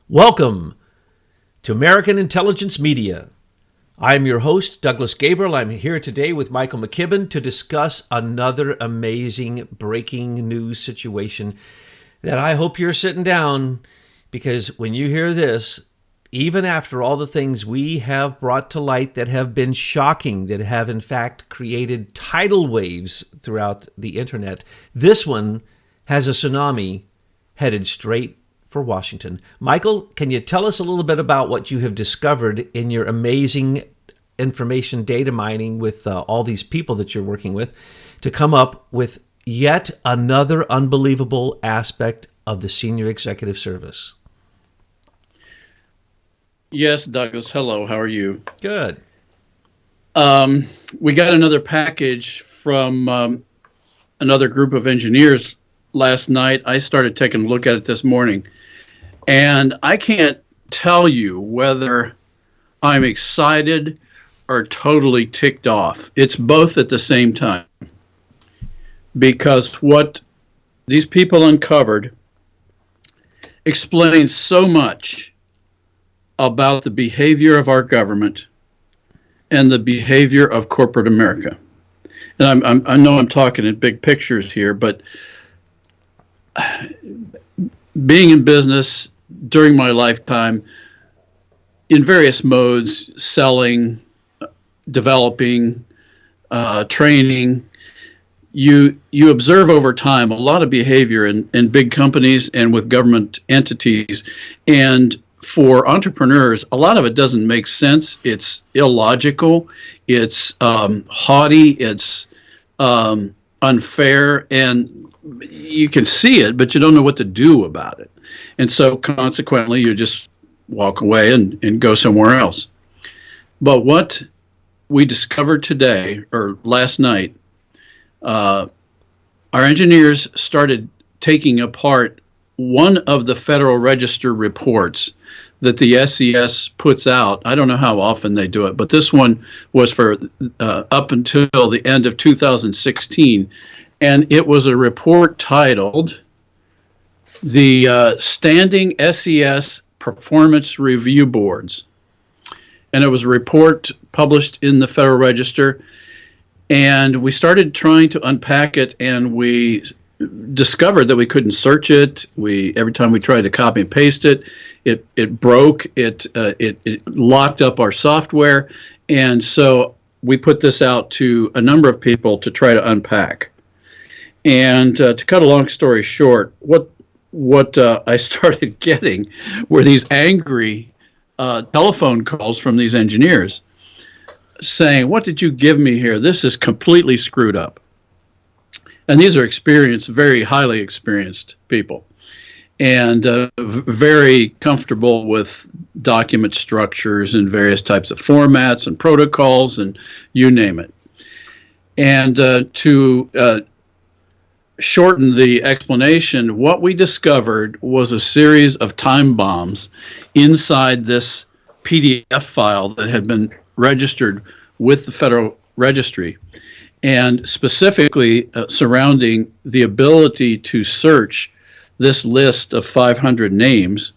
Welcome to American Intelligence Media. I'm your host, Douglas Gabriel. I'm here today with Michael McKibben to discuss another amazing breaking news situation that I hope you're sitting down, because when you hear this, even after all the things we have brought to light that have been shocking, that have in fact created tidal waves throughout the internet, this one has a tsunami headed straight for Washington. Michael, can you tell us a little bit about what you have discovered in your amazing information data mining with all these people that you're working with to come up with yet another unbelievable aspect of the senior executive service? Yes, Douglas. Hello. How are you? Good. We got another package from another group of engineers last night. I started taking a look at it this morning. And I can't tell you whether I'm excited or totally ticked off. It's both at the same time. Because what these people uncovered explains so much about the behavior of our government and the behavior of corporate America. And I know I'm talking in big pictures here, but being in business during my lifetime in various modes, selling, developing, training, you observe over time a lot of behavior in big companies and with government entities. And for entrepreneurs, a lot of it doesn't make sense. It's illogical. It's haughty. It's unfair. And you can see it, but you don't know what to do about it. And so consequently, you just walk away and go somewhere else. But what we discovered today, or last night, our engineers started taking apart one of the Federal Register reports that the SES puts out. I don't know how often they do it, but this one was for up until the end of 2016. And it was a report titled the Standing SES Performance Review Boards. And it was a report published in the Federal Register. And we started trying to unpack it, and we discovered that we couldn't search it. Every time we tried to copy and paste it, it broke. It locked up our software. And so we put this out to a number of people to try to unpack. And to cut a long story short, what I started getting were these angry telephone calls from these engineers saying, "What did you give me here? This is completely screwed up." And these are experienced, very highly experienced people, and very comfortable with document structures and various types of formats and protocols and you name it. And to shorten the explanation, what we discovered was a series of time bombs inside this PDF file that had been registered with the Federal Registry, and specifically surrounding the ability to search this list of 500 names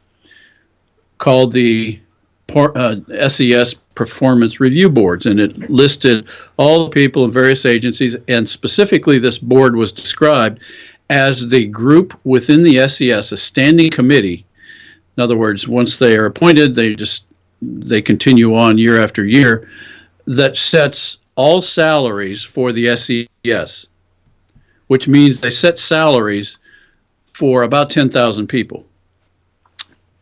called the SES Performance Review Boards. And it listed all the people in various agencies, and specifically this board was described as the group within the SES, a standing committee. In other words, once they are appointed, they continue on year after year, that sets all salaries for the SES, which means they set salaries for about 10,000 people.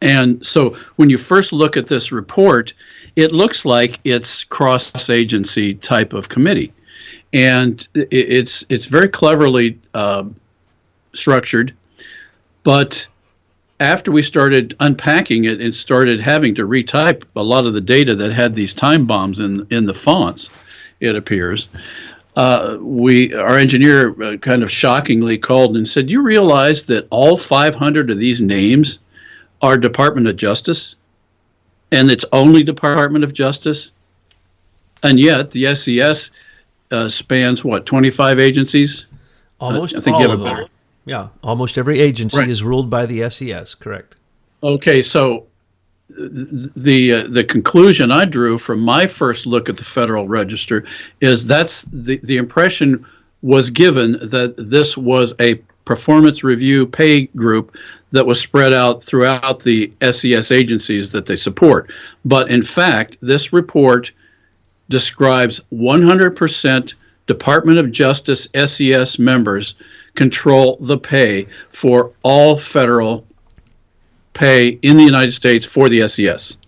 And so when you first look at this report, it looks like it's cross-agency type of committee. And it's very cleverly structured. But after we started unpacking it and started having to retype a lot of the data that had these time bombs in the fonts, it appears, our engineer kind of shockingly called and said, "You realize that all 500 of these names are Department of Justice, and it's only Department of Justice, and yet the SES spans 25 agencies?" Almost I think all you have of a them. better. Yeah, almost every agency Right. is ruled by the SES, correct? Okay, so the conclusion I drew from my first look at the Federal Register is that's the impression was given that this was a performance review pay group that was spread out throughout the SES agencies that they support. But in fact, this report describes 100% Department of Justice SES members control the pay for all federal pay in the United States for the SES.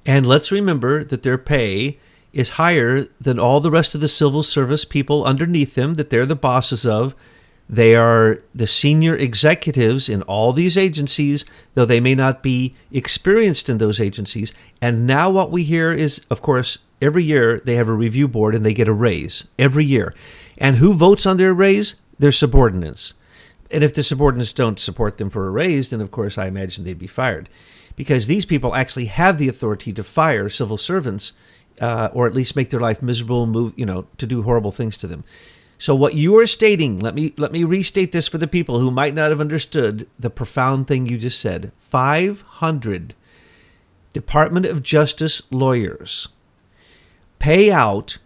And let's remember that their pay is higher than all the rest of the civil service people underneath them that they're the bosses of. They are the senior executives in all these agencies, though they may not be experienced in those agencies. And now what we hear is, of course, every year they have a review board and they get a raise every year. And who votes on their raise? Their subordinates. And if the subordinates don't support them for a raise, then of course I imagine they'd be fired. Because these people actually have the authority to fire civil servants, or at least make their life miserable, to do horrible things to them. So what you are stating, let me restate this for the people who might not have understood the profound thing you just said. 500 Department of Justice lawyers pay out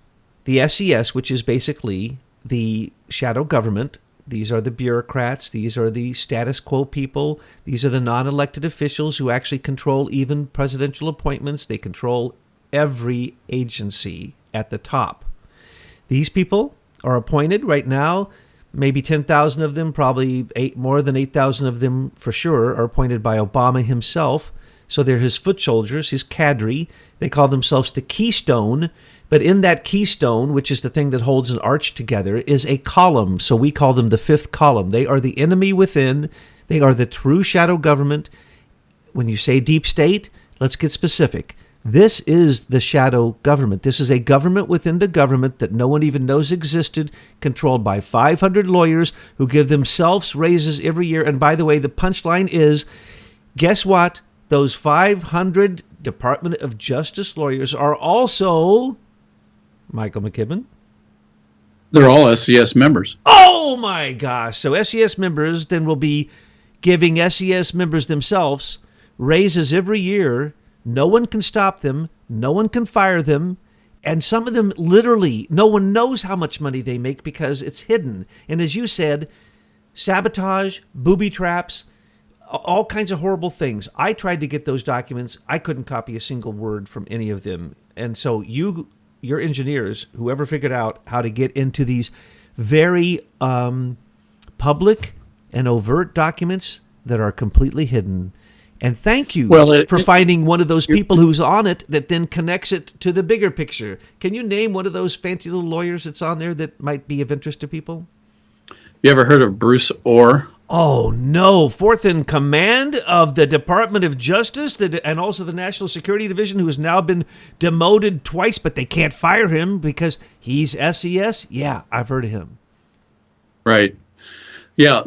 the SES, which is basically the shadow government. These are the bureaucrats. These are the status quo people. These are the non-elected officials who actually control even presidential appointments. They control every agency at the top. These people are appointed right now. Maybe 10,000 of them, probably more than 8,000 of them for sure, are appointed by Obama himself. So they're his foot soldiers, his cadre. They call themselves the Keystone. But in that keystone, which is the thing that holds an arch together, is a column. So we call them the fifth column. They are the enemy within. They are the true shadow government. When you say deep state, let's get specific. This is the shadow government. This is a government within the government that no one even knows existed, controlled by 500 lawyers who give themselves raises every year. And by the way, the punchline is, guess what? Those 500 Department of Justice lawyers are also Michael McKibben. They're all SES members. Oh my gosh. So SES members then will be giving SES members themselves raises every year. No one can stop them. No one can fire them. And some of them literally, no one knows how much money they make because it's hidden. And as you said, sabotage, booby traps, all kinds of horrible things. I tried to get those documents. I couldn't copy a single word from any of them. And so your engineers, whoever figured out how to get into these very public and overt documents that are completely hidden. And thank you for finding one of those people who's on it that then connects it to the bigger picture. Can you name one of those fancy little lawyers that's on there that might be of interest to people? You ever heard of Bruce Orr? Oh, no. Fourth in command of the Department of Justice and also the National Security Division, who has now been demoted twice, but they can't fire him because he's SES? Yeah, I've heard of him. Right. Yeah,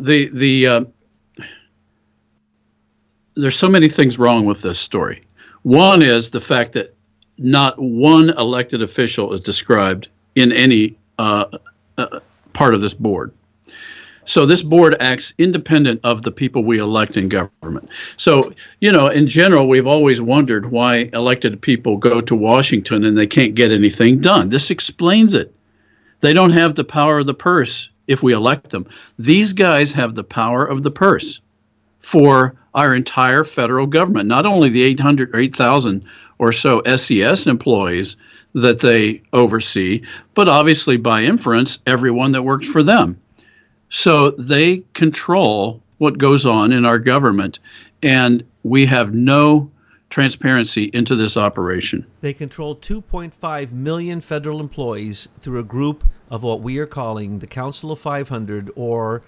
there's so many things wrong with this story. One is the fact that not one elected official is described in any part of this board. So this board acts independent of the people we elect in government. So, in general, we've always wondered why elected people go to Washington and they can't get anything done. This explains it. They don't have the power of the purse if we elect them. These guys have the power of the purse for our entire federal government, not only the 800 or 8,000 or so SES employees that they oversee, but obviously by inference, everyone that works for them. So they control what goes on in our government, and we have no transparency into this operation. They control 2.5 million federal employees through a group of what we are calling the Council of 500 or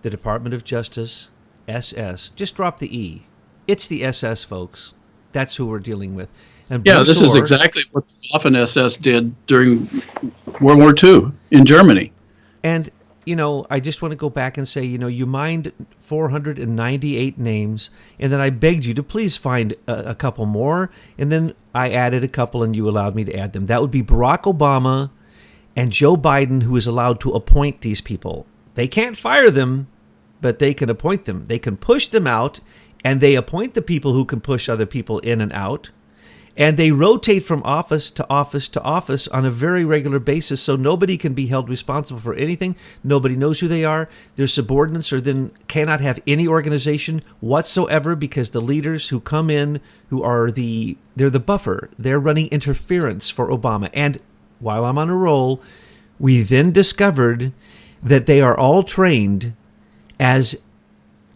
the Department of Justice, SS. Just drop the E. It's the SS, folks. That's who we're dealing with. And yeah, this is exactly what the Waffen-SS did during World War II in Germany. And I just want to go back and say, you mined 498 names, and then I begged you to please find a couple more, and then I added a couple, and you allowed me to add them. That would be Barack Obama and Joe Biden, who is allowed to appoint these people. They can't fire them, but they can appoint them. They can push them out, and they appoint the people who can push other people in and out. And they rotate from office to office to office on a very regular basis, so nobody can be held responsible for anything. Nobody knows who they are. Their subordinates are then cannot have any organization whatsoever, because the leaders who come in, they're the buffer. They're running interference for Obama. And while I'm on a roll, we then discovered that they are all trained as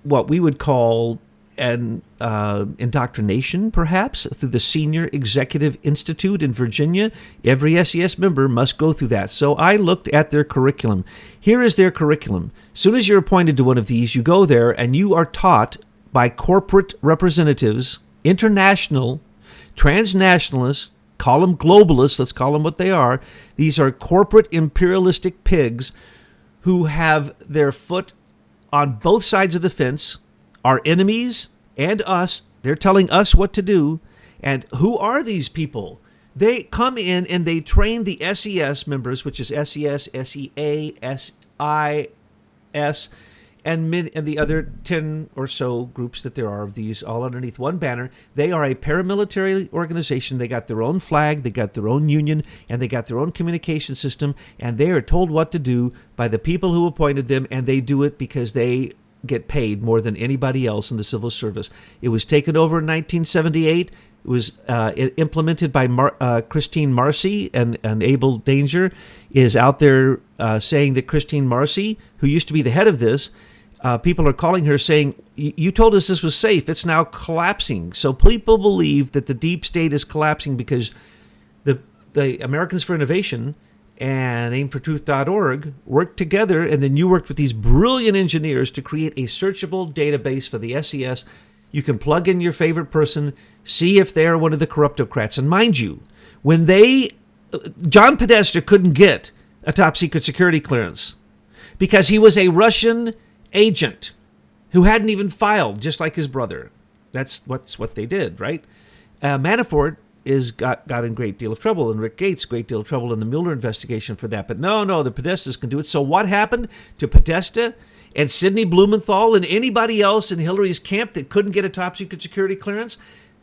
what we would call an indoctrination, perhaps, through the Senior Executive Institute in Virginia. Every SES member must go through that. So I looked at their curriculum. Here is their curriculum. As soon as you're appointed to one of these, you go there and you are taught by corporate representatives, international, transnationalists, call them globalists, let's call them what they are. These are corporate imperialistic pigs who have their foot on both sides of the fence, our enemies and us. They're telling us what to do. And who are these people? They come in and they train the SES members, which is SES, SEA, SIS, and the other 10 or so groups that there are of these, all underneath one banner. They are a paramilitary organization. They got their own flag, they got their own union, and they got their own communication system, and they are told what to do by the people who appointed them, and they do it because they get paid more than anybody else in the civil service. It was taken over in 1978. It was implemented by Christine Marcy, and Abel Danger is out there saying that Christine Marcy, who used to be the head of this, people are calling her saying, you told us this was safe. It's now collapsing. So people believe that the deep state is collapsing because the Americans for Innovation and aimfortruth.org worked together, and then you worked with these brilliant engineers to create a searchable database for the SES. You can plug in your favorite person, see if they're one of the corruptocrats. And mind you, when John Podesta couldn't get a top secret security clearance because he was a Russian agent who hadn't even filed, just like his brother. That's what they did, right? Manafort got in great deal of trouble, and Rick Gates great deal of trouble in the Mueller investigation for that. But no, the Podestas can do it. So what happened to Podesta and Sidney Blumenthal and anybody else in Hillary's camp that couldn't get a top secret security clearance?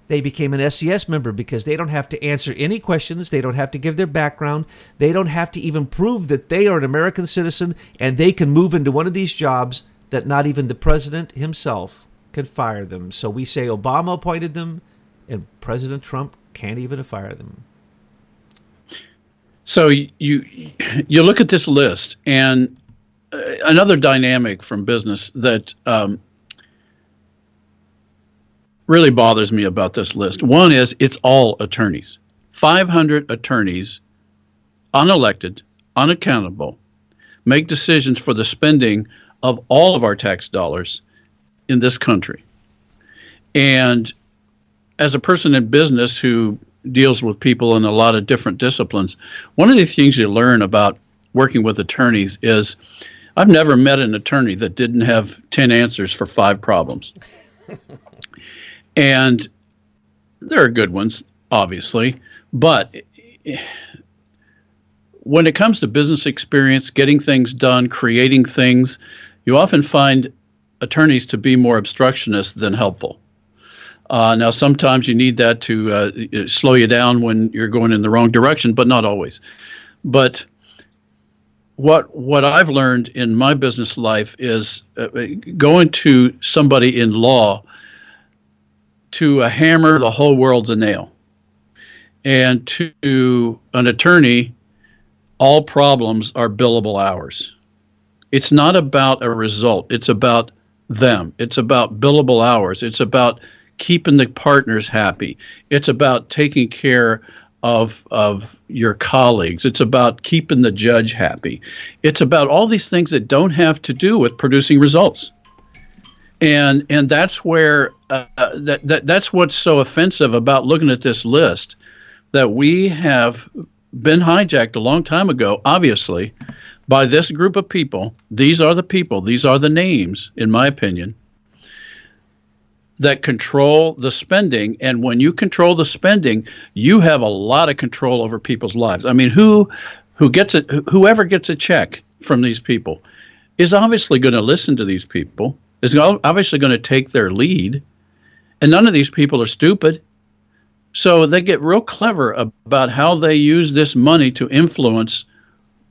They became an SES member because they don't have to answer any questions. They don't have to give their background. They don't have to even prove that they are an American citizen, and they can move into one of these jobs that not even the president himself could fire them. So we say Obama appointed them, and President Trump can't even fire them. So you look at this list, and another dynamic from business that really bothers me about this list. One is it's all attorneys. 500 attorneys, unelected, unaccountable, make decisions for the spending of all of our tax dollars in this country. And as a person in business who deals with people in a lot of different disciplines, one of the things you learn about working with attorneys is I've never met an attorney that didn't have 10 answers for 5 problems. And there are good ones, obviously, but when it comes to business experience, getting things done, creating things, you often find attorneys to be more obstructionist than helpful. Now, sometimes you need that to slow you down when you're going in the wrong direction, but not always. But what I've learned in my business life is going to somebody in law to hammer the whole world's a nail. And to an attorney, all problems are billable hours. It's not about a result. It's about them. It's about billable hours. It's about keeping the partners happy. It's about taking care of your colleagues. It's about keeping the judge happy. It's about all these things that don't have to do with producing results. And that's where that's what's so offensive about looking at this list, that we have been hijacked a long time ago, obviously, by this group of people. These are the people, these are the names, in my opinion, that control the spending. And when you control the spending, you have a lot of control over people's lives. I mean, whoever gets a check from these people is obviously going to listen to these people, is obviously going to take their lead, And none of these people are stupid. So they get real clever about how they use this money to influence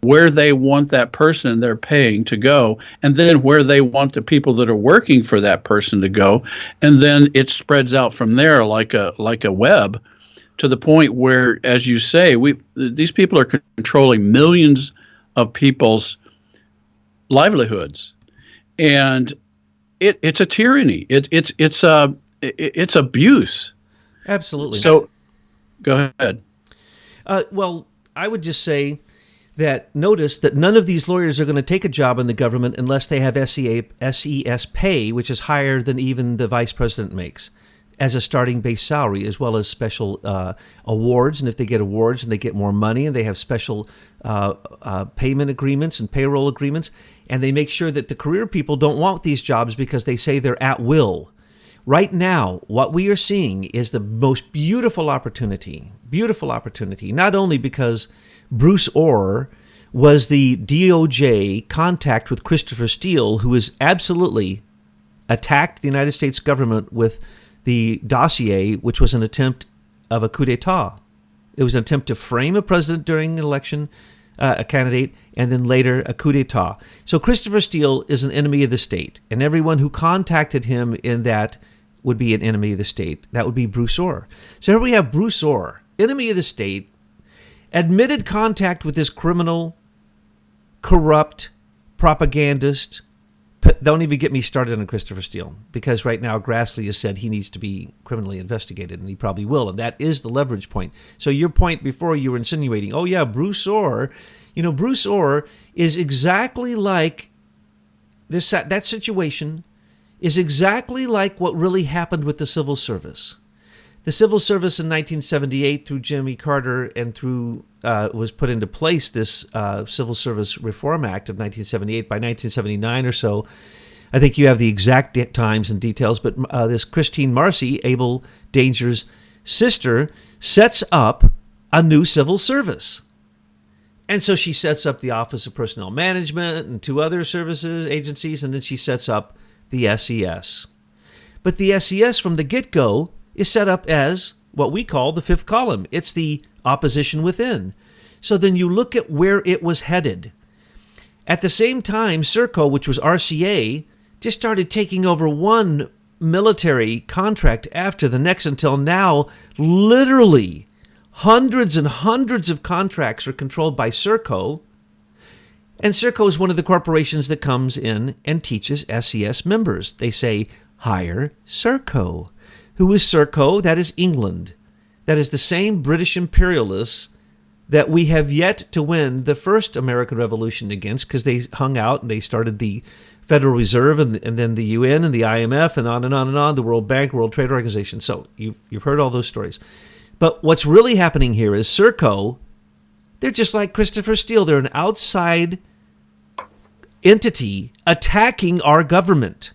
where they want that person they're paying to go, and then where they want the people that are working for that person to go. And then it spreads out from there like a web, to the point where, as you say, these people are controlling millions of people's livelihoods, and it's a tyranny. It's abuse. Absolutely. So, go ahead. Well, I would just say that notice that none of these lawyers are going to take a job in the government unless they have SES pay, which is higher than even the vice president makes, as a starting base salary, as well as special awards. And if they get awards and they get more money, and they have special payment agreements and payroll agreements, and they make sure that the career people don't want these jobs because they say they're at will. Right now, what we are seeing is the most beautiful opportunity, not only because Bruce Orr was the DOJ contact with Christopher Steele, who has absolutely attacked the United States government with the dossier, which was an attempt of a coup d'etat. It was an attempt to frame a president during an election, a candidate, and then later a coup d'etat. So Christopher Steele is an enemy of the state, and everyone who contacted him in that would be an enemy of the state. That would be Bruce Orr. So here we have Bruce Orr, enemy of the state, admitted contact with this criminal, corrupt propagandist. Don't even get me started on Christopher Steele, because right now Grassley has said he needs to be criminally investigated, and he probably will, and that is the leverage point. So your point before, you were insinuating, oh yeah, Bruce Orr, Bruce Orr is exactly like this. That situation is exactly like what really happened with the civil service. The civil service in 1978 through Jimmy Carter and through was put into place this Civil Service Reform Act of 1978. By 1979 or so, I think you have the exact times and details, but this Christine Marcy, Abel Danger's sister, sets up a new civil service. And so she sets up the Office of Personnel Management and two other services agencies, and then she sets up the SES. But the SES from the get-go is set up as what we call the fifth column. It's the opposition within. So then you look at where it was headed. At the same time, Serco, which was RCA, just started taking over one military contract after the next, until now, literally hundreds and hundreds of contracts are controlled by Serco. And Serco is one of the corporations that comes in and teaches SES members. They say, hire Serco. Who is Serco? That is England. That is the same British imperialists that we have yet to win the first American Revolution against, because they hung out and they started the Federal Reserve and then the UN and the IMF and on and on and on, the World Bank, World Trade Organization. So you've heard all those stories. But what's really happening here is Serco, they're just like Christopher Steele. They're an outside entity attacking our government.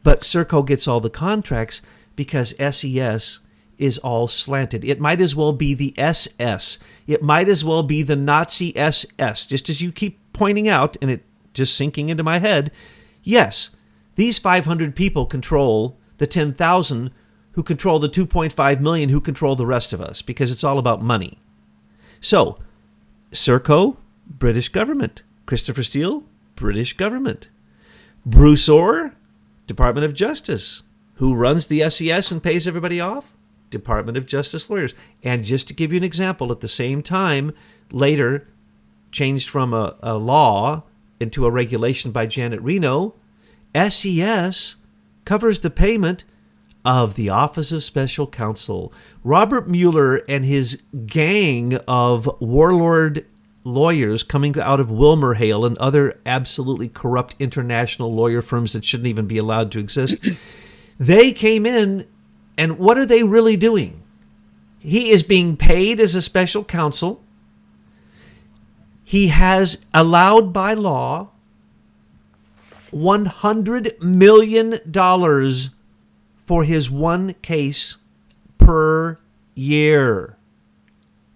But Serco gets all the contracts because SES is all slanted. It might as well be the SS. It might as well be the Nazi SS, just as you keep pointing out, and it just sinking into my head. Yes, these 500 people control the 10,000 who control the 2.5 million who control the rest of us, because it's all about money. So, Serco, British government. Christopher Steele, British government. Bruce Orr, Department of Justice. Who runs the SES and pays everybody off? Department of Justice lawyers. And just to give you an example, at the same time, later changed from a law into a regulation by Janet Reno, SES covers the payment of the Office of Special Counsel. Robert Mueller and his gang of warlord lawyers coming out of WilmerHale and other absolutely corrupt international lawyer firms that shouldn't even be allowed to exist, they came in, and what are they really doing? He is being paid as a special counsel. He has allowed by law $100 million for his one case per year.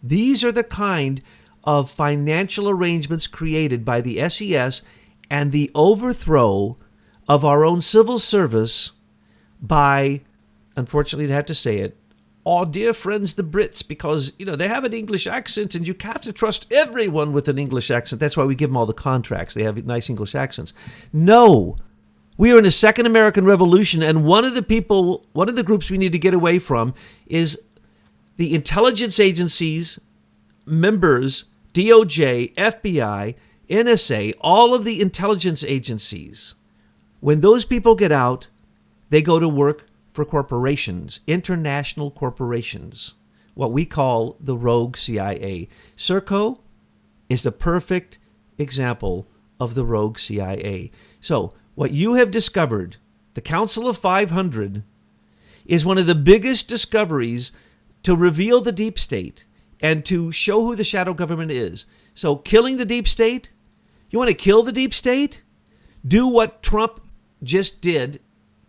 These are the kind of financial arrangements created by the SES and the overthrow of our own civil service by unfortunately to have to say it, our dear friends the Brits, because they have an English accent and you have to trust everyone with an English accent. That's why we give them all the contracts. They have nice English accents. No, we are in a second American Revolution, and one of the groups we need to get away from is the intelligence agencies, members, DOJ, FBI, NSA, all of the intelligence agencies. When those people get out, they go to work for corporations, international corporations, what we call the rogue CIA. Serco is the perfect example of the rogue CIA. So what you have discovered, the Council of 500, is one of the biggest discoveries to reveal the deep state and to show who the shadow government is. So killing the deep state, you want to kill the deep state? Do what Trump just did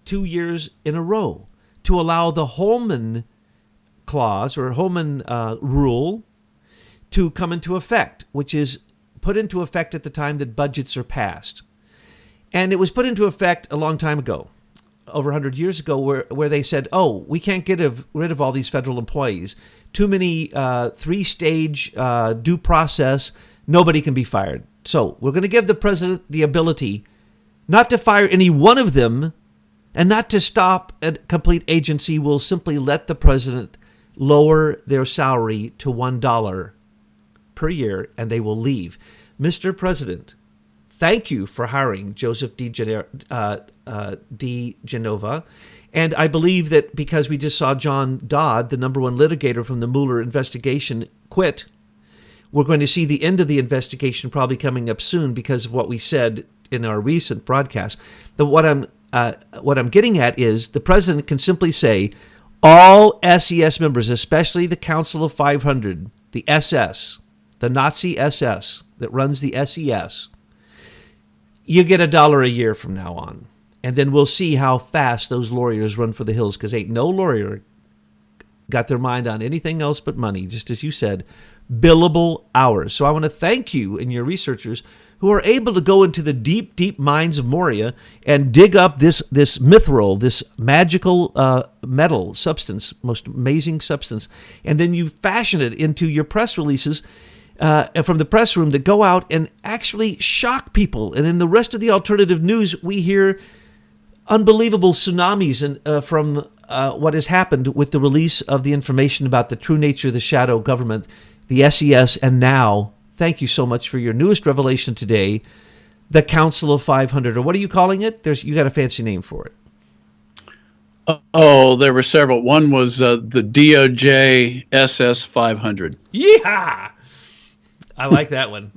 2 years in a row to allow the Holman clause or Holman rule to come into effect, which is put into effect at the time that budgets are passed. And it was put into effect a long time ago, over 100 years ago, where they said, oh, we can't get rid of all these federal employees. Too many three-stage due process, nobody can be fired. So we're going to give the president the ability not to fire any one of them and not to stop a complete agency. Will simply let the president lower their salary to $1 per year and they will leave. Mr. President, thank you for hiring Joseph D. Genova. And I believe that because we just saw John Dodd, the number one litigator from the Mueller investigation, quit, we're going to see the end of the investigation probably coming up soon because of what we said in our recent broadcast. What I'm getting at is the president can simply say, all SES members, especially the Council of 500, the SS, the Nazi SS that runs the SES, you get $1 a year from now on. And then we'll see how fast those lawyers run for the hills, because ain't no lawyer got their mind on anything else but money, just as you said, billable hours. So I want to thank you and your researchers who are able to go into the deep, deep mines of Moria and dig up this mithril, this magical metal substance, most amazing substance, and then you fashion it into your press releases from the press room that go out and actually shock people. And in the rest of the alternative news, we hear unbelievable tsunamis from what has happened with the release of the information about the true nature of the shadow government, the SES, and now, thank you so much for your newest revelation today, the Council of 500, or what are you calling it? You got a fancy name for it. Oh, there were several. One was the DOJ SS 500. Yeehaw! I like that one.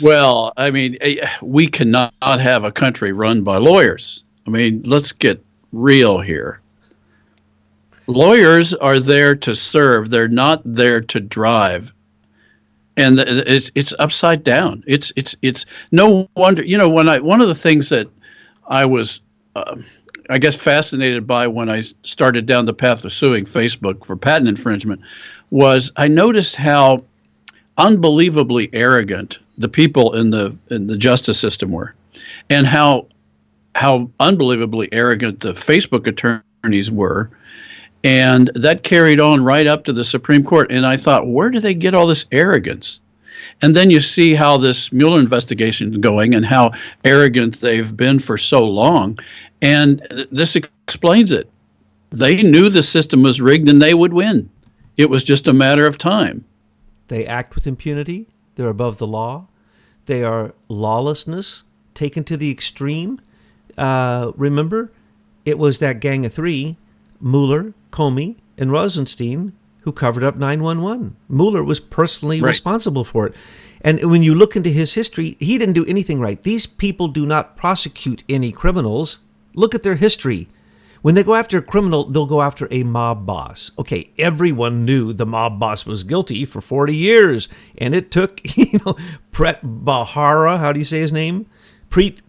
Well, I mean, we cannot have a country run by lawyers. I mean, let's get real here. Lawyers are there to serve. They're not there to drive. And it's upside down. It's no wonder, one of the things that I was, I guess, fascinated by when I started down the path of suing Facebook for patent infringement was I noticed how unbelievably arrogant the people in the justice system were, and how unbelievably arrogant the Facebook attorneys were. And that carried on right up to the Supreme Court. And I thought, where do they get all this arrogance? And then you see how this Mueller investigation is going and how arrogant they've been for so long. And this explains it. They knew the system was rigged and they would win. It was just a matter of time. They act with impunity. They're above the law. They are lawlessness taken to the extreme. Remember, it was that gang of three, Mueller, Comey, and Rosenstein, who covered up 9/11. Mueller was personally responsible for it. And when you look into his history, he didn't do anything right. These people do not prosecute any criminals. Look at their history. When they go after a criminal, they'll go after a mob boss. Okay, everyone knew the mob boss was guilty for 40 years. And it took, Preet Bharara, how do you say his name? Preet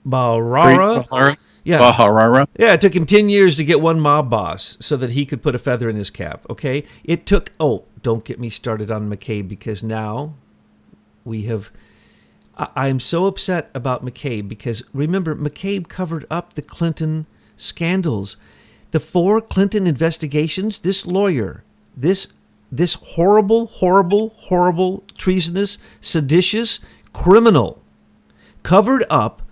Bharara. Yeah. Bharara. Yeah, it took him 10 years to get one mob boss so that he could put a feather in his cap, okay? It took, don't get me started on McCabe, because now we have, I'm so upset about McCabe because remember, McCabe covered up the Clinton scandals. The 4 Clinton investigations, this lawyer, this horrible, horrible, horrible, treasonous, seditious criminal covered up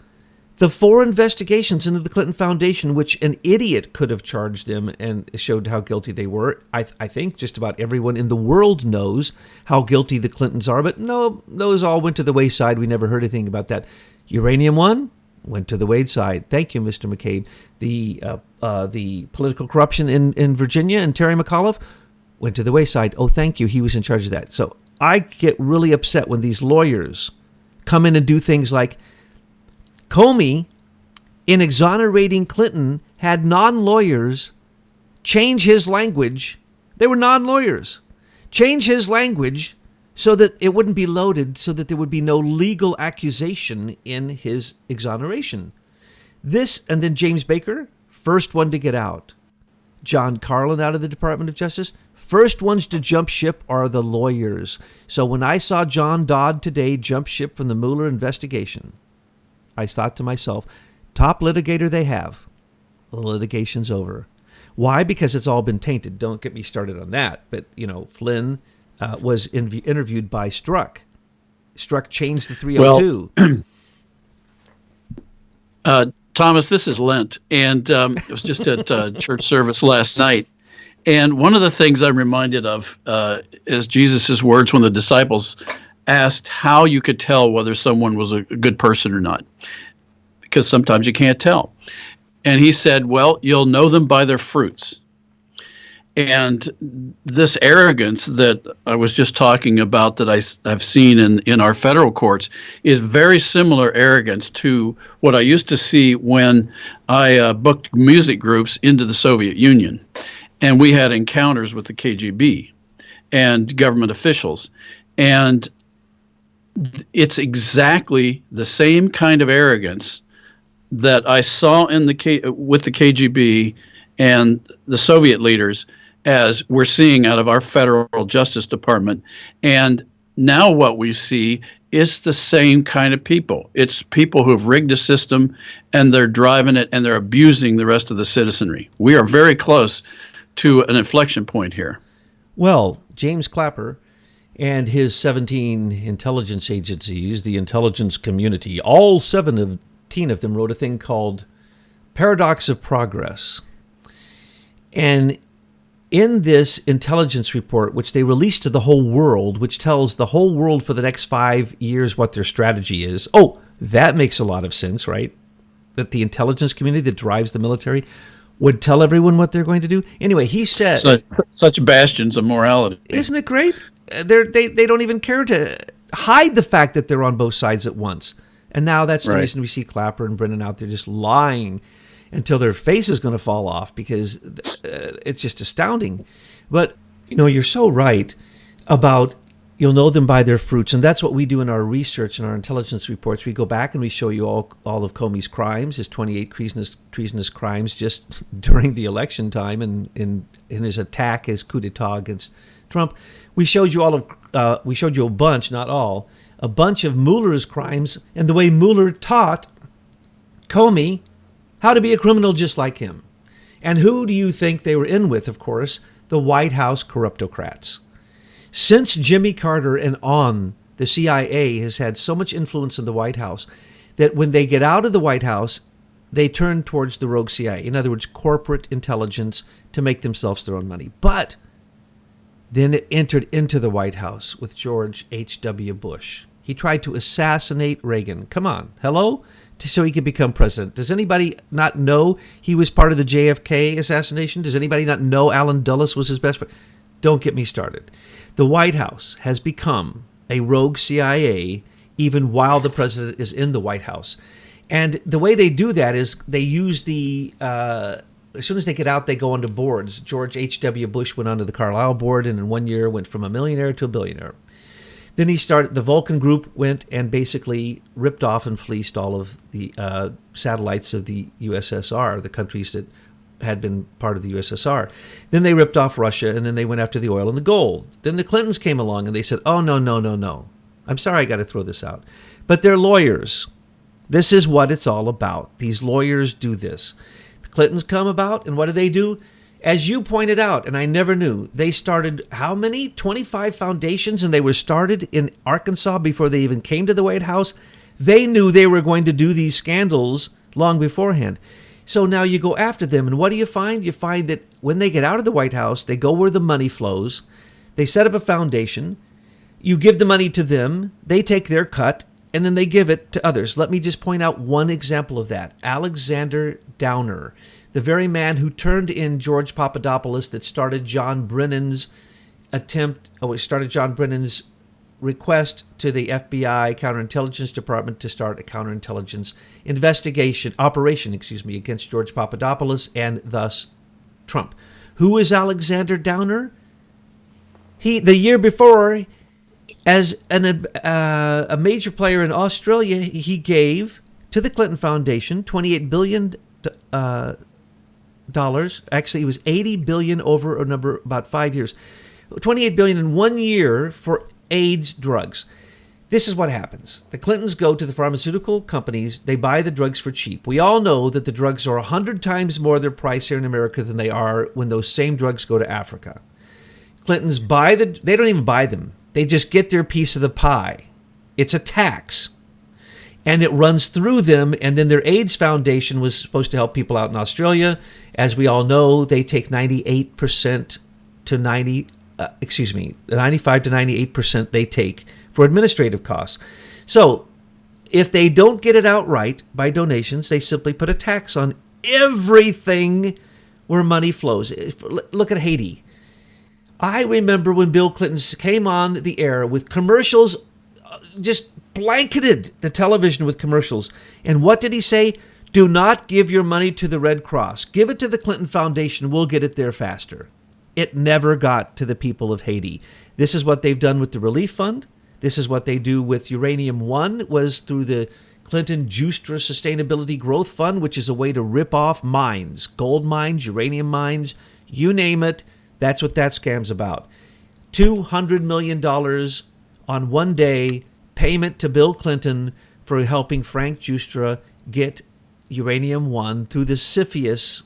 the 4 investigations into the Clinton Foundation, which an idiot could have charged them and showed how guilty they were. I think just about everyone in the world knows how guilty the Clintons are, but no, those all went to the wayside. We never heard anything about that. Uranium one went to the wayside. Thank you, Mr. McCabe. The political corruption in Virginia and Terry McAuliffe went to the wayside. Oh, thank you. He was in charge of that. So I get really upset when these lawyers come in and do things like Comey, in exonerating Clinton, had non-lawyers change his language. They were non-lawyers. Change his language so that it wouldn't be loaded, so that there would be no legal accusation in his exoneration. This, and then James Baker, first one to get out. John Carlin out of the Department of Justice. First ones to jump ship are the lawyers. So when I saw John Dodd today jump ship from the Mueller investigation, I thought to myself, top litigator they have. The litigation's over. Why? Because it's all been tainted. Don't get me started on that. But, Flynn was interviewed by Strzok. Strzok changed the 302. Well, Thomas, this is Lent, and it was just at church service last night. And one of the things I'm reminded of is Jesus' words when the disciples asked how you could tell whether someone was a good person or not, because sometimes you can't tell. And he said, well, you'll know them by their fruits. And this arrogance that I was just talking about that I've seen in our federal courts is very similar arrogance to what I used to see when I booked music groups into the Soviet Union. And we had encounters with the KGB and government officials. And it's exactly the same kind of arrogance that I saw with the KGB and the Soviet leaders as we're seeing out of our federal Justice Department. And now what we see is the same kind of people. It's people who have rigged a system and they're driving it and they're abusing the rest of the citizenry. We are very close to an inflection point here. Well, James Clapper and his 17 intelligence agencies, the intelligence community, all 17 of them wrote a thing called Paradox of Progress. And in this intelligence report, which they released to the whole world, which tells the whole world for the next 5 years what their strategy is. Oh, that makes a lot of sense, right? That the intelligence community that drives the military would tell everyone what they're going to do. Anyway, he said... Such bastions of morality. Isn't it great? They don't even care to hide the fact that they're on both sides at once. And now that's the reason we see Clapper and Brennan out there just lying until their face is going to fall off, because it's just astounding. But, you're so right about you'll know them by their fruits. And that's what we do in our research and our intelligence reports. We go back and we show you all of Comey's crimes, his 28 treasonous crimes just during the election time and in his attack, his coup d'etat against Trump. We showed you we showed you a bunch, not all, a bunch of Mueller's crimes and the way Mueller taught Comey how to be a criminal just like him. And who do you think they were in with, of course? The White House corruptocrats. Since Jimmy Carter and on, the CIA has had so much influence in the White House that when they get out of the White House, they turn towards the rogue CIA. In other words, corporate intelligence to make themselves their own money. But then it entered into the White House with George H.W. Bush. He tried to assassinate Reagan. Come on, hello? So he could become president. Does anybody not know he was part of the JFK assassination? Does anybody not know Allen Dulles was his best friend? Don't get me started. The White House has become a rogue CIA even while the president is in the White House. And the way they do that is they use as soon as they get out, they go onto boards. George H.W. Bush went onto the Carlyle board and in 1 year went from a millionaire to a billionaire. Then the Vulcan Group went and basically ripped off and fleeced all of the satellites of the USSR, the countries that had been part of the USSR. Then they ripped off Russia, and then they went after the oil and the gold. Then the Clintons came along, and they said, oh, no. I'm sorry I got to throw this out. But they're lawyers. This is what it's all about. These lawyers do this. Clintons come about, and what do? As you pointed out, and I never knew, they started how many? 25 foundations, and they were started in Arkansas before they even came to the White House. They knew they were going to do these scandals long beforehand. So now you go after them, and what do you find? You find that when they get out of the White House, they go where the money flows. They set up a foundation. You give the money to them. They take their cut, and then they give it to others. Let me just point out one example of that. Alexander Downer, the very man who turned in George Papadopoulos, that started John Brennan's request to the FBI counterintelligence department to start a counterintelligence operation against George Papadopoulos and thus Trump. Who is Alexander Downer? The year before, as a major player in Australia, he gave to the Clinton Foundation $28 billion. Actually, it was $80 billion over about 5 years. $28 billion in 1 year for AIDS drugs. This is what happens. The Clintons go to the pharmaceutical companies. They buy the drugs for cheap. We all know that the drugs are 100 times more their price here in America than they are when those same drugs go to Africa. Clintons they don't even buy them. They just get their piece of the pie. It's a tax. And it runs through them, and then their AIDS foundation was supposed to help people out in Australia. As we all know, they take 95 to 98% they take for administrative costs. So if they don't get it outright by donations, they simply put a tax on everything where money flows. Look at Haiti. I remember when Bill Clinton came on the air with commercials, just blanketed the television with commercials. And what did he say? Do not give your money to the Red Cross. Give it to the Clinton Foundation. We'll get it there faster. It never got to the people of Haiti. This is what they've done with the Relief Fund. This is what they do with Uranium One, was through the Clinton Justra Sustainability Growth Fund, which is a way to rip off mines, gold mines, uranium mines, you name it. That's what that scam's about. $200 million on one day payment to Bill Clinton for helping Frank Justra get Uranium One through the CFIUS.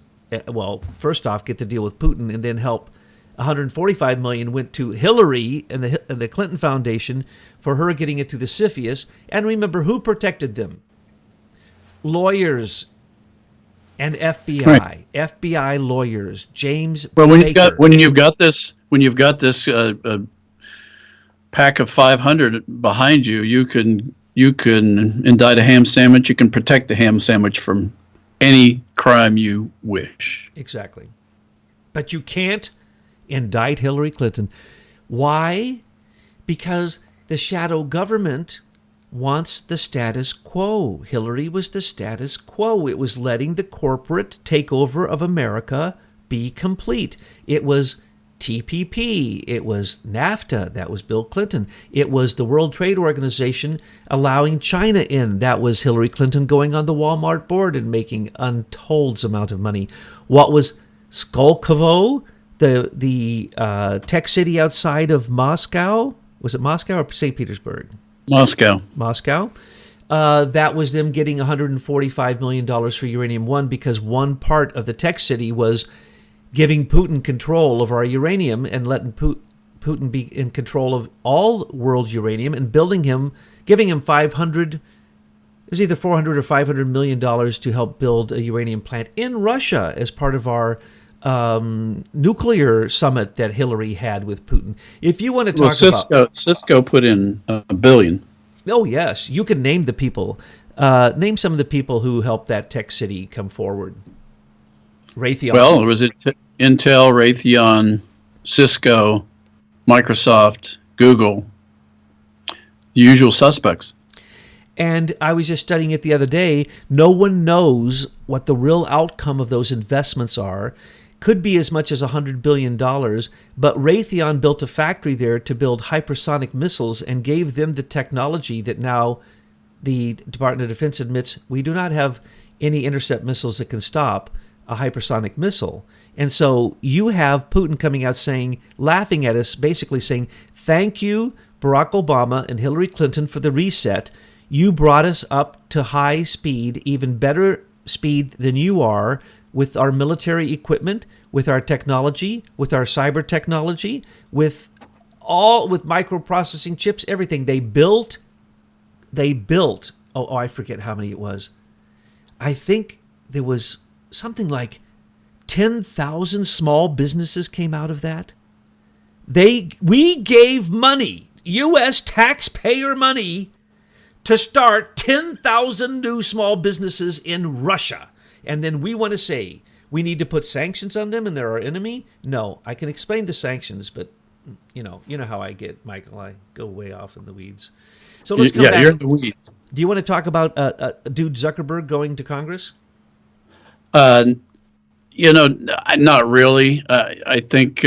Well, first off, get the deal with Putin, and then help. $145 million went to Hillary and the Clinton Foundation for her getting it through the CFIUS. And remember, who protected them? Lawyers and FBI. Right. FBI lawyers. James Well, Baker. when you've got this pack of 500 behind you, you can indict a ham sandwich. You can protect the ham sandwich from any crime you wish. Exactly. But you can't indict Hillary Clinton. Why? Because the shadow government wants the status quo. Hillary was the status quo. It was letting the corporate takeover of America be complete. It was TPP. It was NAFTA. That was Bill Clinton. It was the World Trade Organization allowing China in. That was Hillary Clinton going on the Walmart board and making untold amount of money. What was Skolkovo, the tech city outside of Moscow? Was it Moscow or St. Petersburg? Moscow. That was them getting $145 million for Uranium One, because one part of the tech city was giving Putin control of our uranium and letting Putin be in control of all world uranium, and giving him 500, it was either 400 or $500 million to help build a uranium plant in Russia as part of our nuclear summit that Hillary had with Putin. If you want to talk about... Cisco put in $1 billion. Oh, yes. You can name the people. Name some of the people who helped that tech city come forward. Raytheon. Well, it was Intel, Raytheon, Cisco, Microsoft, Google, the usual suspects. And I was just studying it the other day. No one knows what the real outcome of those investments are. Could be as much as $100 billion, but Raytheon built a factory there to build hypersonic missiles and gave them the technology that now the Department of Defense admits we do not have any intercept missiles that can stop a hypersonic missile. And so you have Putin coming out laughing at us, basically saying, thank you, Barack Obama and Hillary Clinton, for the reset. You brought us up to high speed, even better speed than you are. with our military equipment, with our technology, with our cyber technology, with microprocessing chips, everything. They built, I forget how many it was. I think there was something like 10,000 small businesses came out of that. We gave money, U.S. taxpayer money, to start 10,000 new small businesses in Russia. And then we want to say we need to put sanctions on them and they're our enemy? No, I can explain the sanctions, but you know how I get, Michael. I go way off in the weeds. So let's come back. You're in the weeds. Do you want to talk about dude Zuckerberg going to Congress? Not really. I think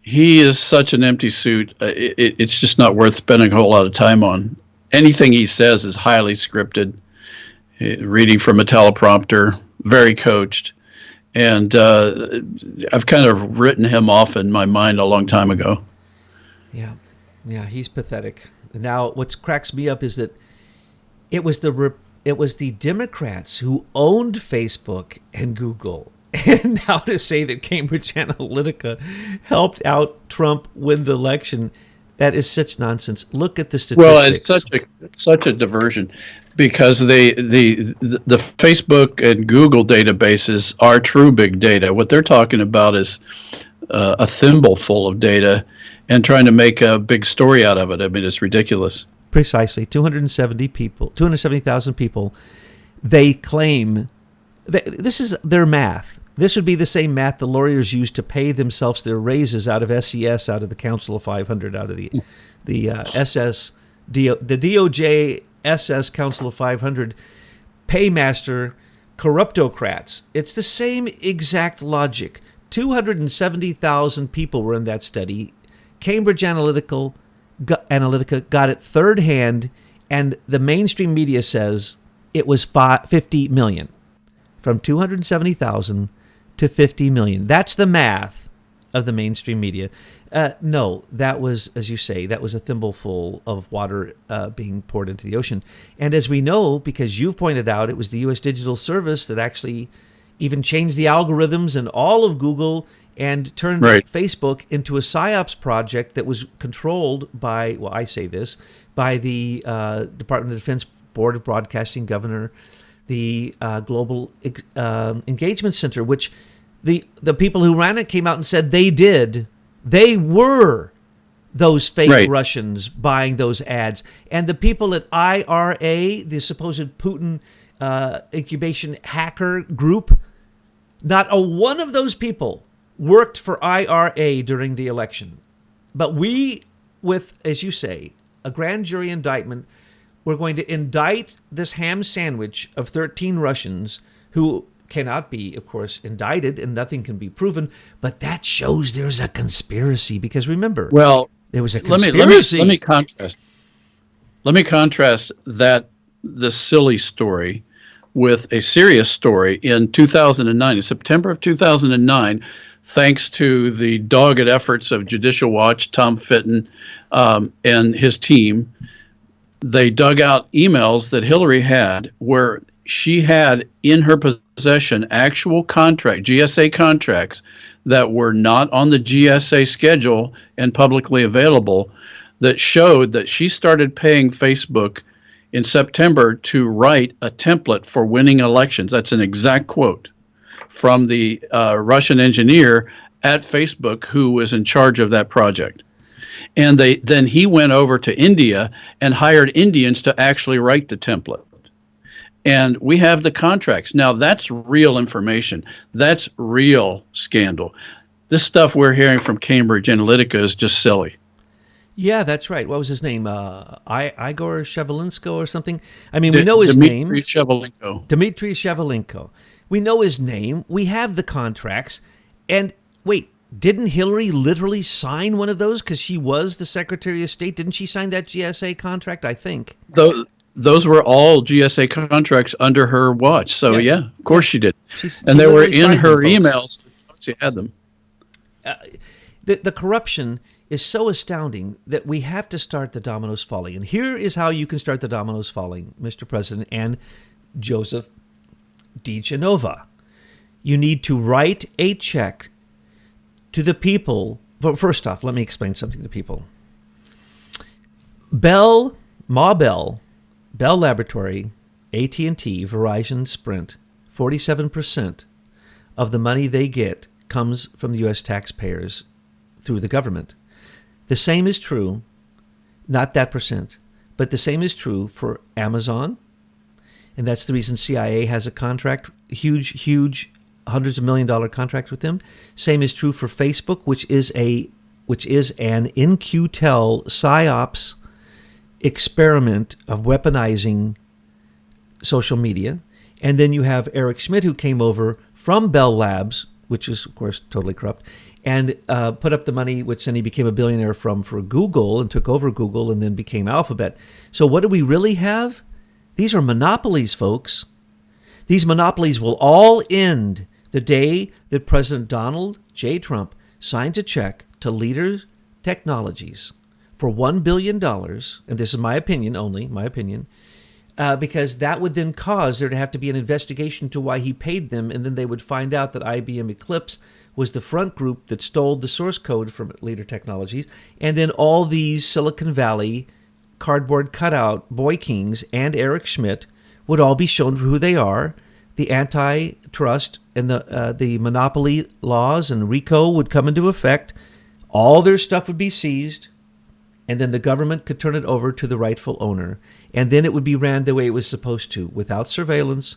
he is such an empty suit. It's just not worth spending a whole lot of time on. Anything he says is highly scripted, reading from a teleprompter, very coached. And I've kind of written him off in my mind a long time ago. Yeah, he's pathetic. Now, what cracks me up is that it was the Democrats who owned Facebook and Google. And now to say that Cambridge Analytica helped out Trump win the election, that is such nonsense. Look at the statistics. Well, it's such a diversion, because the Facebook and Google databases are true big data. What they're talking about is a thimble full of data and trying to make a big story out of it. I mean, it's ridiculous. Precisely. 270,000 people. They claim this is their math. This would be the same math the lawyers use to pay themselves their raises out of SES, out of the Council of 500, out of the DOJ SS Council of 500 paymaster corruptocrats. It's the same exact logic. 270,000 people were in that study. Cambridge Analytica got it third hand, and the mainstream media says it was 50 million. From 270,000 to 50 million. That's the math of the mainstream media. No, that was, as you say, that was a thimbleful of water being poured into the ocean. And as we know, because you've pointed out, it was the U.S. Digital Service that actually even changed the algorithms and all of Google and turned Facebook into a PSYOPs project that was controlled by, well, I say this, by the Department of Defense Board of Broadcasting Governor, the Global Engagement Center, which the people who ran it came out and said they were those fake Russians buying those ads. And the people at IRA, the supposed Putin incubation hacker group, not a one of those people worked for IRA during the election. But we, with, as you say, a grand jury indictment, we're going to indict this ham sandwich of 13 Russians who cannot be, of course, indicted, and nothing can be proven. But that shows there's a conspiracy, because remember, there was a conspiracy. Let me contrast that, the silly story, with a serious story in 2009, in September of 2009, thanks to the dogged efforts of Judicial Watch, Tom Fitton, and his team. They dug out emails that Hillary had where she had in her possession actual GSA contracts that were not on the GSA schedule and publicly available, that showed that she started paying Facebook in September to write a template for winning elections. That's an exact quote from the Russian engineer at Facebook who was in charge of that project. And then he went over to India and hired Indians to actually write the template. And we have the contracts. Now, that's real information. That's real scandal. This stuff we're hearing from Cambridge Analytica is just silly. Yeah, that's right. What was his name? Igor Shevelinko or something? I mean, we know his name. Dmitry Shevelinko. We know his name. We have the contracts. And wait, didn't Hillary literally sign one of those because she was the Secretary of State? Didn't she sign that GSA contract, I think? Those were all GSA contracts under her watch. So, yeah of course she did. And they were in her emails. She had them. The corruption is so astounding that we have to start the dominoes falling. And here is how you can start the dominoes falling, Mr. President and Joseph. de Genova. You need to write a check to the people. But first off, let me explain something to people. Bell Laboratory, AT&T, Verizon, Sprint, 47% of the money they get comes from the U.S. taxpayers through the government. The same is true, not that percent, but the same is true for Amazon, and that's the reason CIA has a contract, huge, hundreds of $1 million contract with them. Same is true for Facebook, which is an in-Q-Tel PSYOPs experiment of weaponizing social media. And then you have Eric Schmidt, who came over from Bell Labs, which is, of course, totally corrupt, and put up the money, which then he became a billionaire for Google and took over Google and then became Alphabet. So what do we really have? These are monopolies, folks. These monopolies will all end the day that President Donald J. Trump signs a check to Leader Technologies for $1 billion, and this is my opinion only, because that would then cause there to have to be an investigation to why he paid them, and then they would find out that IBM Eclipse was the front group that stole the source code from Leader Technologies, and then all these Silicon Valley cardboard cutout boy kings and Eric Schmidt would all be shown for who they are. The antitrust and the monopoly laws and RICO would come into effect. All their stuff would be seized, and then the government could turn it over to the rightful owner. And then it would be ran the way it was supposed to, without surveillance,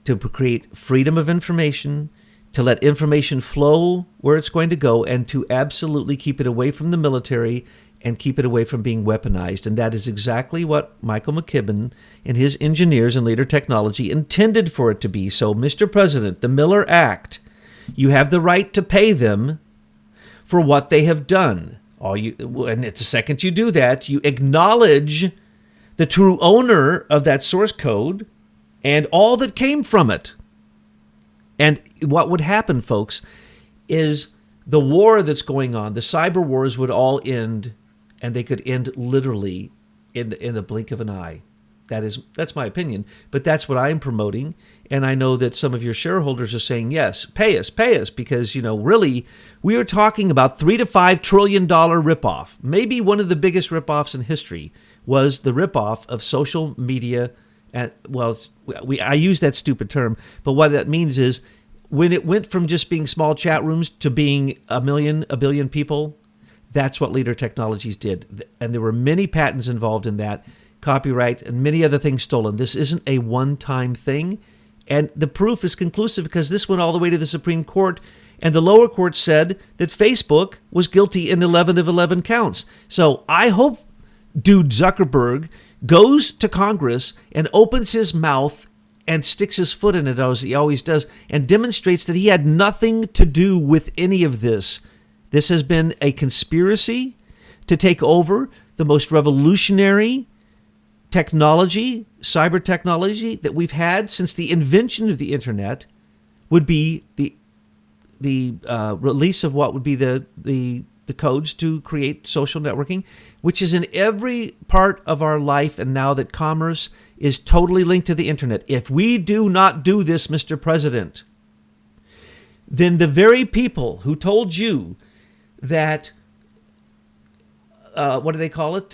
to create freedom of information, to let information flow where it's going to go, and to absolutely keep it away from the military and keep it away from being weaponized. And that is exactly what Michael McKibben and his engineers in Leader Technology intended for it to be. So, Mr. President, the Miller Act, you have the right to pay them for what they have done. And the second you do that, you acknowledge the true owner of that source code and all that came from it. And what would happen, folks, is the war that's going on, the cyber wars would all end, and they could end literally in the blink of an eye. That's my opinion, but that's what I'm promoting. And I know that some of your shareholders are saying, yes, pay us, because, really, we are talking about $3 to $5 trillion ripoff. Maybe one of the biggest ripoffs in history was the ripoff of social media. I use that stupid term, but what that means is when it went from just being small chat rooms to being a billion people, that's what Leader Technologies did. And there were many patents involved in that, copyright, and many other things stolen. This isn't a one-time thing. And the proof is conclusive because this went all the way to the Supreme Court, and the lower court said that Facebook was guilty in 11 of 11 counts. So I hope dude Zuckerberg goes to Congress and opens his mouth and sticks his foot in it, as he always does, and demonstrates that he had nothing to do with any of this. This has been a conspiracy to take over the most revolutionary technology, cyber technology that we've had since the invention of the internet. Would be the release of what would be the codes to create social networking, which is in every part of our life, and now that commerce is totally linked to the internet. If we do not do this, Mr. President, then the very people who told you that, what do they call it?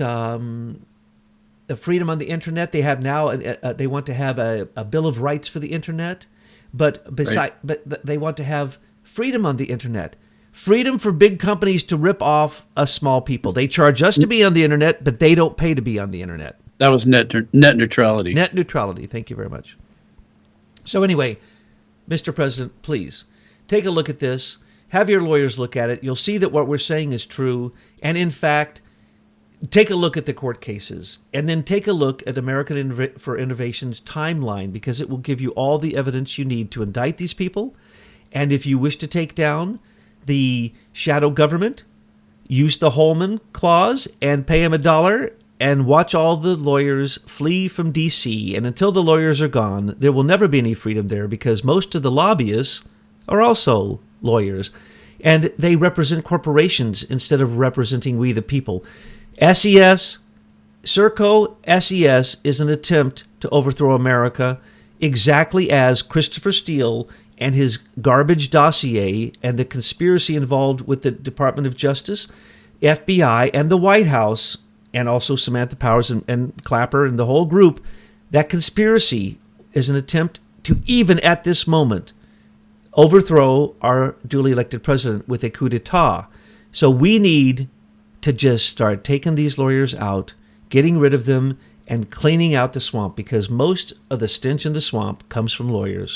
The freedom on the internet. They have now. They want to have a Bill of Rights for the internet, but they want to have freedom on the internet. Freedom for big companies to rip off us small people. They charge us to be on the internet, but they don't pay to be on the internet. That was net neutrality. Net neutrality. Thank you very much. So anyway, Mr. President, please take a look at this. Have your lawyers look at it. You'll see that what we're saying is true. And in fact, take a look at the court cases, and then take a look at American for Innovation's timeline, because it will give you all the evidence you need to indict these people. And if you wish to take down the shadow government, use the Holman clause and pay him $1 and watch all the lawyers flee from D.C. And until the lawyers are gone, there will never be any freedom there, because most of the lobbyists are also lawyers, and they represent corporations instead of representing we the people. SES, Serco SES is an attempt to overthrow America. exactly as Christopher Steele and his garbage dossier and the conspiracy involved with the Department of Justice, FBI, and the White House, and also Samantha Powers and Clapper and the whole group, that conspiracy is an attempt to, even at this moment, overthrow our duly elected president with a coup d'etat. So we need to just start taking these lawyers out, getting rid of them, and cleaning out the swamp, because most of the stench in the swamp comes from lawyers.